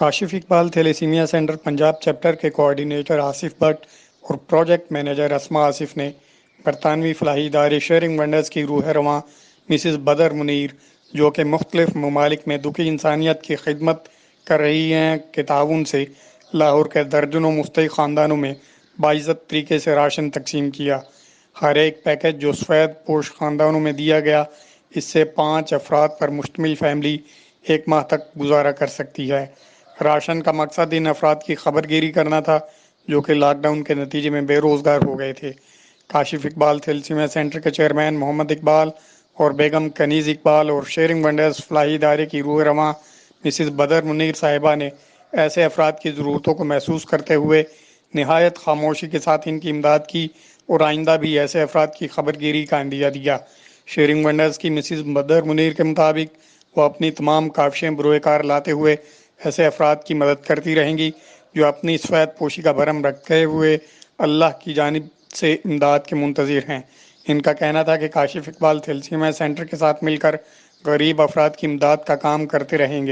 Kashif Iqbal thalassaemia centre Punjab chapter کے coordinator Asif but اور project manager اسما آصف نے برطانوی فلاحی ادارے شیئرنگ ونڈرز کی روح رواں مسز بدر منیر، جو کہ مختلف ممالک میں دکھی انسانیت کی خدمت کر رہی ہیں، کے تعاون سے لاہور کے درجنوں مستحق خاندانوں میں باعزت طریقے سے راشن تقسیم کیا۔ ہر ایک پیکج جو سفید پوش خاندانوں میں دیا گیا، اس سے 5 افراد پر مشتمل فیملی 1 ماہ تک گزارا کر سکتی ہے۔ راشن کا مقصد ان افراد کی خبر گیری کرنا تھا جو کہ لاک ڈاؤن کے نتیجے میں بے روزگار ہو گئے تھے۔ کاشف اقبال تھیلیسیمیا سینٹر کے چیئرمین محمد اقبال اور بیگم کنیز اقبال اور شیئرنگ ونڈرز فلاحی ادارے کی روح رواں مسز بدر منیر صاحبہ نے ایسے افراد کی ضرورتوں کو محسوس کرتے ہوئے نہایت خاموشی کے ساتھ ان کی امداد کی اور آئندہ بھی ایسے افراد کی خبر گیری کا عندیہ دیا۔ شیئرنگ ونڈرز کی مسز بدر منیر کے مطابق وہ اپنی تمام کاوشیں بروئے کار لاتے ہوئے ایسے افراد کی مدد کرتی رہیں گی جو اپنی سفید پوشی کا بھرم رکھتے ہوئے اللہ کی جانب سے امداد کے منتظر ہیں۔ ان کا کہنا تھا کہ کاشف اقبال تھیلیسیمیا سینٹر کے ساتھ مل کر غریب افراد کی امداد کا کام کرتے رہیں گے۔